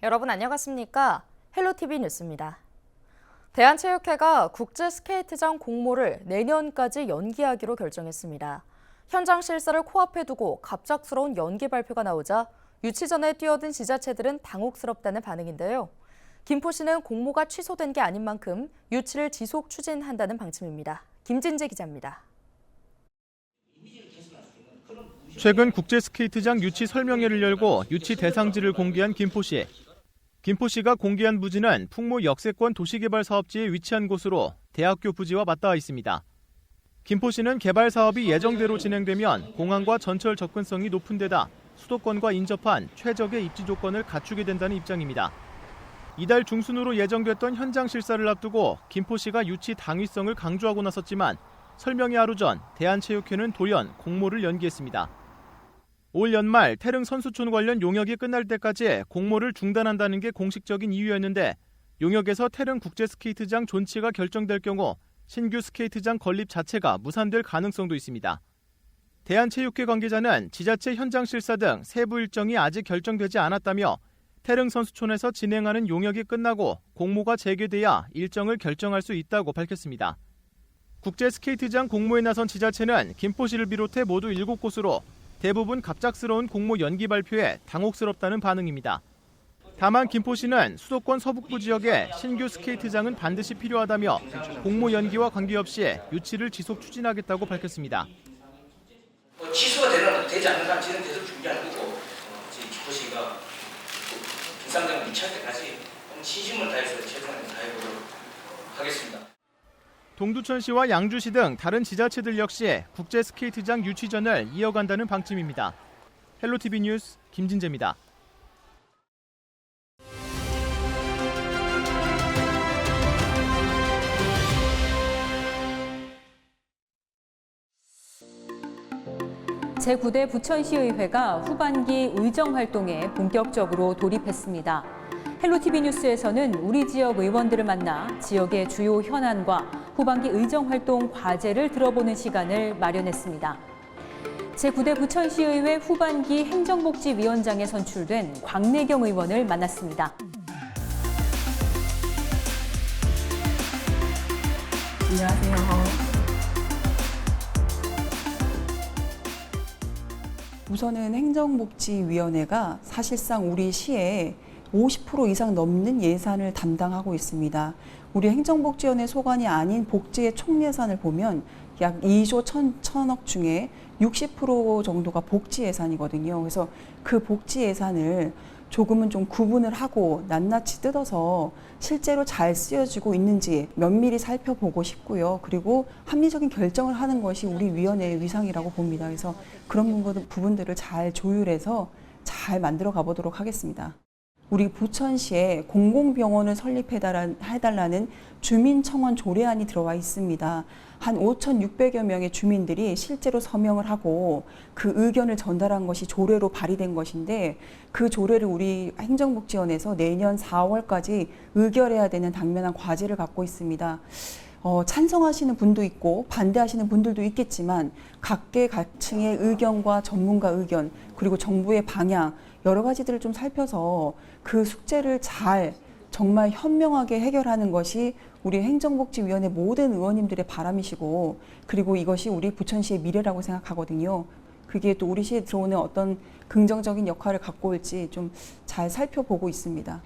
여러분 안녕하십니까? 헬로티비 뉴스입니다. 대한체육회가 국제스케이트장 공모를 내년까지 연기하기로 결정했습니다. 현장 실사를 코앞에 두고 갑작스러운 연기 발표가 나오자 유치전에 뛰어든 지자체들은 당혹스럽다는 반응인데요. 김포시는 공모가 취소된 게 아닌 만큼 유치를 지속 추진한다는 방침입니다. 김진재 기자입니다. 최근 국제스케이트장 유치 설명회를 열고 유치 대상지를 공개한 김포시. 김포시가 공개한 부지는 풍무 역세권 도시개발 사업지에 위치한 곳으로 대학교 부지와 맞닿아 있습니다. 김포시는 개발 사업이 예정대로 진행되면 공항과 전철 접근성이 높은 데다 수도권과 인접한 최적의 입지 조건을 갖추게 된다는 입장입니다. 이달 중순으로 예정됐던 현장 실사를 앞두고 김포시가 유치 당위성을 강조하고 나섰지만 설명회 하루 전 대한체육회는 돌연 공모를 연기했습니다. 올 연말 태릉 선수촌 관련 용역이 끝날 때까지 공모를 중단한다는 게 공식적인 이유였는데 용역에서 태릉 국제스케이트장 존치가 결정될 경우 신규 스케이트장 건립 자체가 무산될 가능성도 있습니다. 대한체육회 관계자는 지자체 현장 실사 등 세부 일정이 아직 결정되지 않았다며 태릉 선수촌에서 진행하는 용역이 끝나고 공모가 재개돼야 일정을 결정할 수 있다고 밝혔습니다. 국제스케이트장 공모에 나선 지자체는 김포시를 비롯해 모두 7곳으로 대부분 갑작스러운 공모 연기 발표에 당혹스럽다는 반응입니다. 다만 김포시는 수도권 서북부 지역에 신규 스케이트장은 반드시 필요하다며 공모 연기와 관계없이 유치를 지속 추진하겠다고 밝혔습니다. 취소가 되지 않는 한 저는 계속 준비할 거고 김포시가 김상장 유치할 때까지 신심을 다해서 최선을 다해보도록 하겠습니다. 동두천시와 양주시 등 다른 지자체들 역시 국제 스케이트장 유치전을 이어간다는 방침입니다. 헬로티비 뉴스 김진재입니다. 제9대 부천시의회가 후반기 의정활동에 본격적으로 돌입했습니다. 헬로티비 뉴스에서는 우리 지역 의원들을 만나 지역의 주요 현안과 후반기 의정활동 과제를 들어보는 시간을 마련했습니다. 제9대 부천시의회 후반기 행정복지위원장에 선출된 광내경 의원을 만났습니다. 안녕하세요. 우선은 행정복지위원회가 사실상 우리 시에 50% 이상 넘는 예산을 담당하고 있습니다. 우리 행정복지위원회 소관이 아닌 복지의 총 예산을 보면 약 2조 1천억 중에 60% 정도가 복지 예산이거든요. 그래서 그 복지 예산을 조금은 좀 구분을 하고 낱낱이 뜯어서 실제로 잘 쓰여지고 있는지 면밀히 살펴보고 싶고요. 그리고 합리적인 결정을 하는 것이 우리 위원회의 위상이라고 봅니다. 그래서 그런 부분들을 잘 조율해서 잘 만들어 가보도록 하겠습니다. 우리 부천시에 공공병원을 설립해달라는 주민청원 조례안이 들어와 있습니다. 한 5,600여 명의 주민들이 실제로 서명을 하고 그 의견을 전달한 것이 조례로 발의된 것인데 그 조례를 우리 행정복지원에서 내년 4월까지 의결해야 되는 당면한 과제를 갖고 있습니다. 찬성하시는 분도 있고 반대하시는 분들도 있겠지만 각계각층의 의견과 전문가 의견 그리고 정부의 방향 여러 가지들을 좀 살펴서 그 숙제를 잘 정말 현명하게 해결하는 것이 우리 행정복지위원회 모든 의원님들의 바람이시고 그리고 이것이 우리 부천시의 미래라고 생각하거든요. 그게 또 우리 시에 들어오는 어떤 긍정적인 역할을 갖고 올지 좀 잘 살펴보고 있습니다.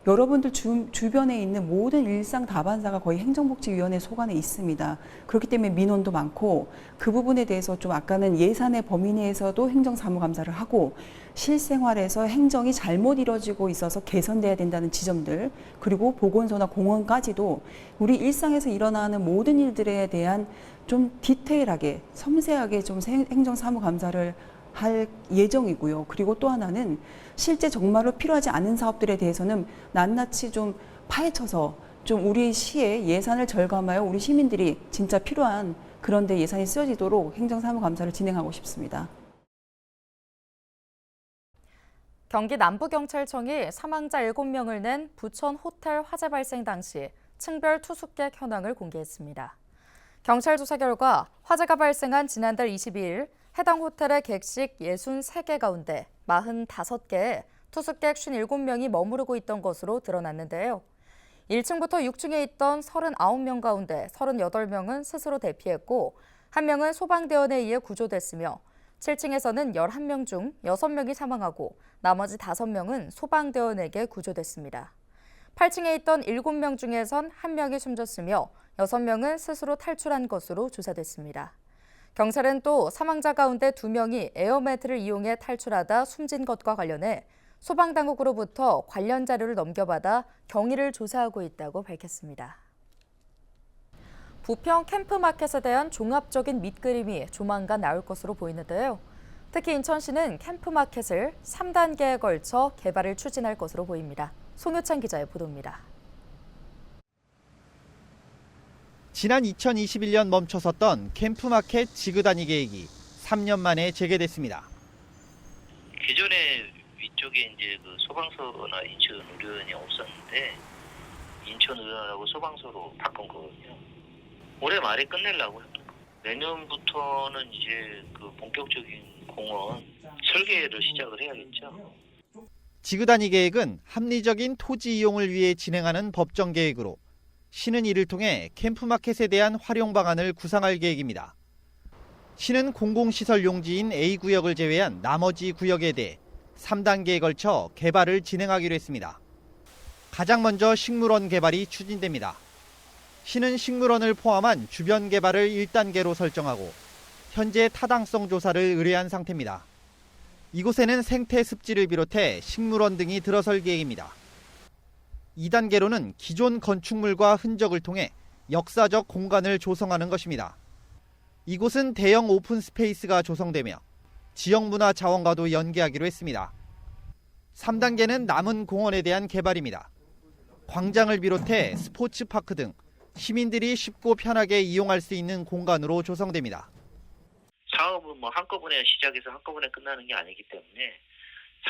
여러분들 주변에 있는 모든 일상 다반사가 거의 행정복지위원회 소관에 있습니다. 그렇기 때문에 민원도 많고 그 부분에 대해서 좀 아까는 예산의 범위 내에서도 행정사무감사를 하고 실생활에서 행정이 잘못 이루어지고 있어서 개선돼야 된다는 지점들 그리고 보건소나 공원까지도 우리 일상에서 일어나는 모든 일들에 대한 좀 디테일하게 섬세하게 좀 행정사무감사를 할 예정이고요. 그리고 또 하나는 실제 정말로 필요하지 않은 사업들에 대해서는 낱낱이 좀 파헤쳐서 좀 우리 시의 예산을 절감하여 우리 시민들이 진짜 필요한 그런 데 예산이 쓰여지도록 행정사무감사를 진행하고 싶습니다. 경기 남부경찰청이 사망자 7명을 낸 부천 호텔 화재 발생 당시 층별 투숙객 현황을 공개했습니다. 경찰 조사 결과 화재가 발생한 지난달 22일 해당 호텔의 객실 63개 가운데 45개에 투숙객 57명이 머무르고 있던 것으로 드러났는데요. 1층부터 6층에 있던 39명 가운데 38명은 스스로 대피했고 1명은 소방대원에 의해 구조됐으며 7층에서는 11명 중 6명이 사망하고 나머지 5명은 소방대원에게 구조됐습니다. 8층에 있던 7명 중에선 1명이 숨졌으며 6명은 스스로 탈출한 것으로 조사됐습니다. 경찰은 또 사망자 가운데 2명이 에어매트를 이용해 탈출하다 숨진 것과 관련해 소방당국으로부터 관련 자료를 넘겨받아 경위를 조사하고 있다고 밝혔습니다. 부평 캠프마켓에 대한 종합적인 밑그림이 조만간 나올 것으로 보이는데요. 특히 인천시는 캠프마켓을 3단계에 걸쳐 개발을 추진할 것으로 보입니다. 송효찬 기자의 보도입니다. 지난 2021년 멈춰섰던 캠프마켓 지그다니 계획이 3년 만에 재개됐습니다. 기존에 위쪽에 이제 그 소방서나 인천의료원이 없었는데 인천의료원하고 소방서로 바꾼 거거든요. 올해 말에 끝내려고요. 내년부터는 이제 그 본격적인 공원 설계를 시작을 해야겠죠. 지그다니 계획은 합리적인 토지 이용을 위해 진행하는 법정 계획으로 시는 이를 통해 캠프마켓에 대한 활용 방안을 구상할 계획입니다. 시는 공공시설 용지인 A구역을 제외한 나머지 구역에 대해 3단계에 걸쳐 개발을 진행하기로 했습니다. 가장 먼저 식물원 개발이 추진됩니다. 시는 식물원을 포함한 주변 개발을 1단계로 설정하고 현재 타당성 조사를 의뢰한 상태입니다. 이곳에는 생태 습지를 비롯해 식물원 등이 들어설 계획입니다. 2단계로는 기존 건축물과 흔적을 통해 역사적 공간을 조성하는 것입니다. 이곳은 대형 오픈 스페이스가 조성되며 지역문화 자원과도 연계하기로 했습니다. 3단계는 남은 공원에 대한 개발입니다. 광장을 비롯해 스포츠파크 등 시민들이 쉽고 편하게 이용할 수 있는 공간으로 조성됩니다. 사업은 뭐 한꺼번에 시작해서 한꺼번에 끝나는 게 아니기 때문에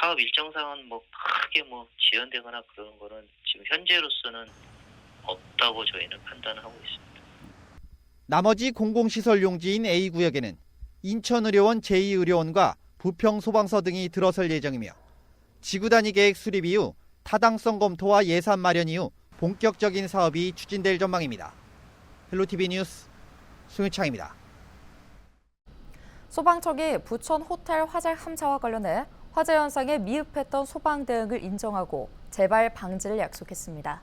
사업 일정상은 뭐 크게 뭐 지연되거나 그런 거는 지금 현재로서는 없다고 저희는 판단하고 있습니다. 나머지 공공시설 용지인 A구역에는 인천의료원 제2의료원과 부평소방서 등이 들어설 예정이며 지구단위 계획 수립 이후 타당성 검토와 예산 마련 이후 본격적인 사업이 추진될 전망입니다. 헬로티비 뉴스 송유창입니다. 소방청이 부천 호텔 화재 함사와 관련해 화재 현상에 미흡했던 소방 대응을 인정하고 재발 방지를 약속했습니다.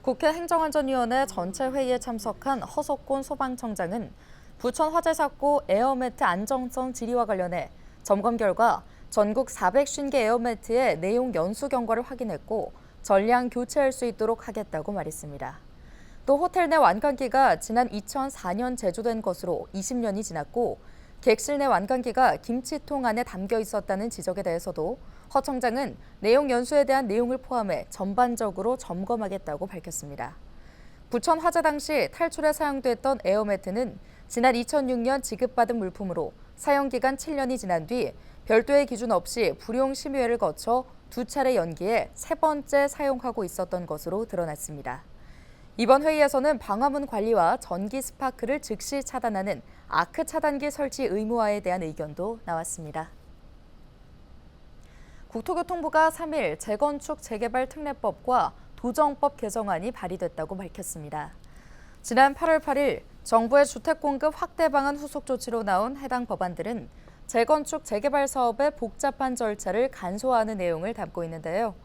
국회 행정안전위원회 전체 회의에 참석한 허석곤 소방청장은 부천 화재 사고 에어매트 안정성 질의와 관련해 점검 결과 전국 450개 에어매트의 내용 연수 경과를 확인했고 전량 교체할 수 있도록 하겠다고 말했습니다. 또 호텔 내 완강기가 지난 2004년 제조된 것으로 20년이 지났고 객실 내 완강기가 김치통 안에 담겨 있었다는 지적에 대해서도 허 청장은 내용 연수에 대한 내용을 포함해 전반적으로 점검하겠다고 밝혔습니다. 부천 화재 당시 탈출에 사용됐던 에어매트는 지난 2006년 지급받은 물품으로 사용기간 7년이 지난 뒤 별도의 기준 없이 불용 심의회를 거쳐 2차례 연기해 3번째 사용하고 있었던 것으로 드러났습니다. 이번 회의에서는 방화문 관리와 전기 스파크를 즉시 차단하는 아크 차단기 설치 의무화에 대한 의견도 나왔습니다. 국토교통부가 3일 재건축 재개발 특례법과 도정법 개정안이 발의됐다고 밝혔습니다. 지난 8월 8일 정부의 주택 공급 확대 방안 후속 조치로 나온 해당 법안들은 재건축 재개발 사업의 복잡한 절차를 간소화하는 내용을 담고 있는데요.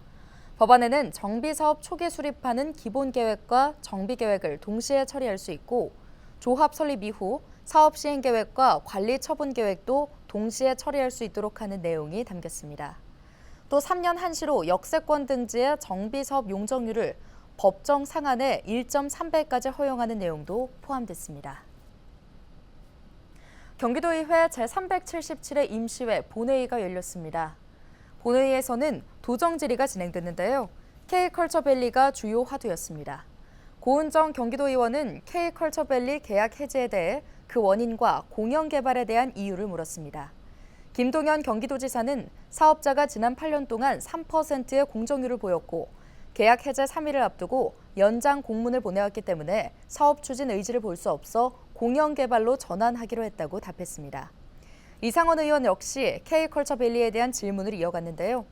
법안에는 정비사업 초기 수립하는 기본계획과 정비계획을 동시에 처리할 수 있고 조합 설립 이후 사업 시행계획과 관리 처분 계획도 동시에 처리할 수 있도록 하는 내용이 담겼습니다. 또 3년 한시로 역세권 등지의 정비사업 용적률을 법정 상한의 1.3배까지 허용하는 내용도 포함됐습니다. 경기도의회 제377회 임시회 본회의가 열렸습니다. 본회의에서는 도정 질의가 진행됐는데요. K컬처밸리가 주요 화두였습니다. 고은정 경기도의원은 K컬처밸리 계약 해지에 대해 그 원인과 공영 개발에 대한 이유를 물었습니다. 김동연 경기도지사는 사업자가 지난 8년 동안 3%의 공정률을 보였고 계약 해제 3일을 앞두고 연장 공문을 보내왔기 때문에 사업 추진 의지를 볼 수 없어 공영 개발로 전환하기로 했다고 답했습니다. 이상원 의원 역시 K컬처밸리에 대한 질문을 이어갔는데요.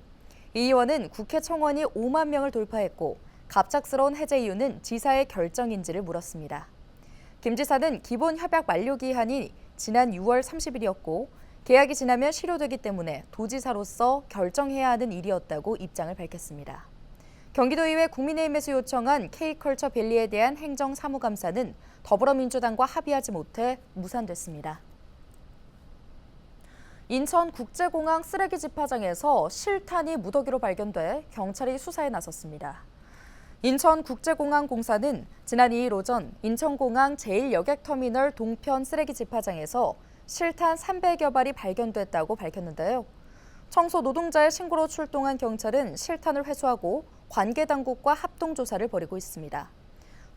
이 의원은 국회 청원이 5만 명을 돌파했고 갑작스러운 해제 이유는 지사의 결정인지를 물었습니다. 김 지사는 기본 협약 만료 기한이 지난 6월 30일이었고 계약이 지나면 실효되기 때문에 도지사로서 결정해야 하는 일이었다고 입장을 밝혔습니다. 경기도의회 국민의힘에서 요청한 K컬처밸리에 대한 행정사무감사는 더불어민주당과 합의하지 못해 무산됐습니다. 인천국제공항 쓰레기 집화장에서 실탄이 무더기로 발견돼 경찰이 수사에 나섰습니다. 인천국제공항공사는 지난 2일 오전 인천공항 제1여객터미널 동편 쓰레기 집화장에서 실탄 300여 발이 발견됐다고 밝혔는데요. 청소 노동자의 신고로 출동한 경찰은 실탄을 회수하고 관계 당국과 합동 조사를 벌이고 있습니다.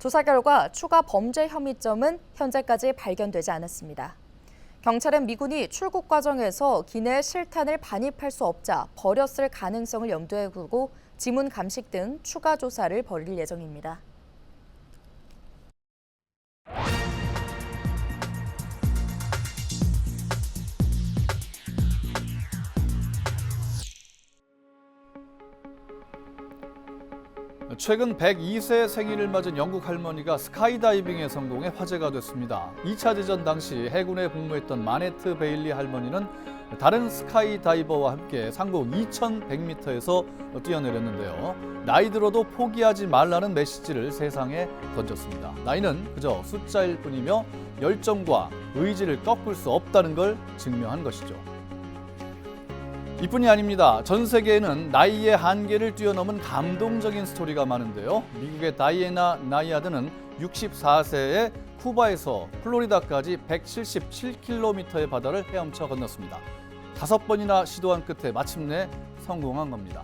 조사 결과 추가 범죄 혐의점은 현재까지 발견되지 않았습니다. 경찰은 미군이 출국 과정에서 기내에 실탄을 반입할 수 없자 버렸을 가능성을 염두에 두고 지문 감식 등 추가 조사를 벌일 예정입니다. 최근 102세 생일을 맞은 영국 할머니가 스카이다이빙에 성공해 화제가 됐습니다. 2차 대전 당시 해군에 복무했던 마네트 베일리 할머니는 다른 스카이다이버와 함께 상공 2100m에서 뛰어내렸는데요. 나이 들어도 포기하지 말라는 메시지를 세상에 던졌습니다. 나이는 그저 숫자일 뿐이며 열정과 의지를 꺾을 수 없다는 걸 증명한 것이죠. 이뿐이 아닙니다. 전 세계에는 나이의 한계를 뛰어넘은 감동적인 스토리가 많은데요. 미국의 다이애나 나이아드는 64세에 쿠바에서 플로리다까지 177km의 바다를 헤엄쳐 건넜습니다. 5번이나 시도한 끝에 마침내 성공한 겁니다.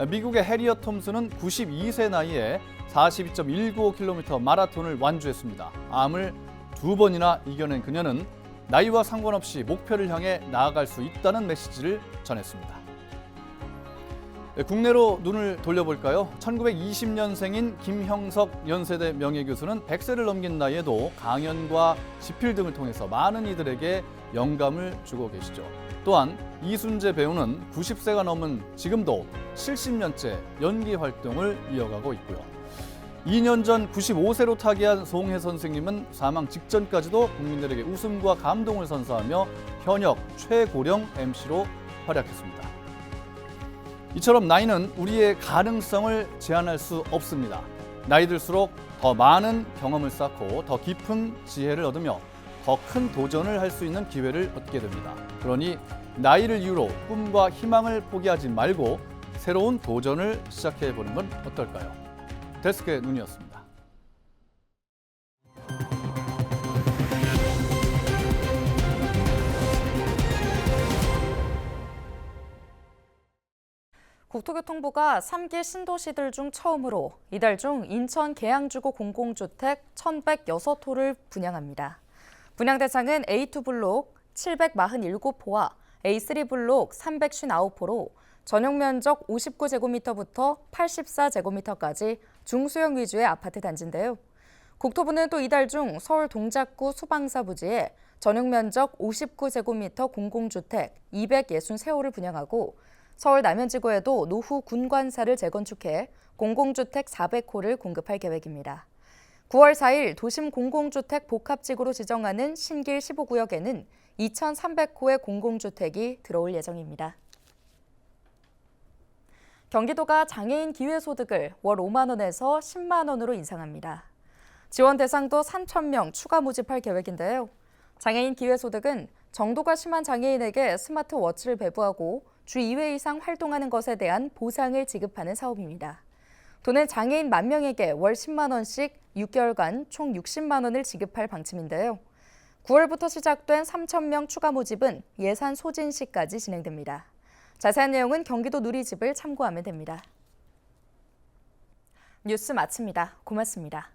미국의 해리엇 톰슨은 92세 나이에 42.195km 마라톤을 완주했습니다. 암을 2번이나 이겨낸 그녀는 나이와 상관없이 목표를 향해 나아갈 수 있다는 메시지를 전했습니다. 국내로 눈을 돌려볼까요? 1920년생인 김형석 연세대 명예교수는 100세를 넘긴 나이에도 강연과 집필 등을 통해서 많은 이들에게 영감을 주고 계시죠. 또한 이순재 배우는 90세가 넘은 지금도 70년째 연기 활동을 이어가고 있고요. 2년 전 95세로 타계한 송혜 선생님은 사망 직전까지도 국민들에게 웃음과 감동을 선사하며 현역 최고령 MC로 활약했습니다. 이처럼 나이는 우리의 가능성을 제한할 수 없습니다. 나이 들수록 더 많은 경험을 쌓고 더 깊은 지혜를 얻으며 더 큰 도전을 할 수 있는 기회를 얻게 됩니다. 그러니 나이를 이유로 꿈과 희망을 포기하지 말고 새로운 도전을 시작해보는 건 어떨까요? 데스크의 눈이었습니다. 국토교통부가 3기 신도시들 중 처음으로 이달 중 인천 계양주거 공공주택 1,106호를 분양합니다. 분양 대상은 A2 블록 747호와 A3 블록 359호로 전용 면적 59제곱미터부터 84제곱미터까지 중소형 위주의 아파트 단지인데요. 국토부는 또 이달 중 서울 동작구 수방사 부지에 전용 면적 59제곱미터 공공주택 263호를 분양하고 서울 남현지구에도 노후 군관사를 재건축해 공공주택 400호를 공급할 계획입니다. 9월 4일 도심 공공주택 복합지구로 지정하는 신길 15구역에는 2,300호의 공공주택이 들어올 예정입니다. 경기도가 장애인 기회소득을 월 5만 원에서 10만 원으로 인상합니다. 지원 대상도 3,000명 추가 모집할 계획인데요. 장애인 기회소득은 정도가 심한 장애인에게 스마트워치를 배부하고 주 2회 이상 활동하는 것에 대한 보상을 지급하는 사업입니다. 도는 장애인 10,000명에게 월 10만 원씩 6개월간 총 60만 원을 지급할 방침인데요. 9월부터 시작된 3,000명 추가 모집은 예산 소진 시까지 진행됩니다. 자세한 내용은 경기도 누리집을 참고하면 됩니다. 뉴스 마칩니다. 고맙습니다.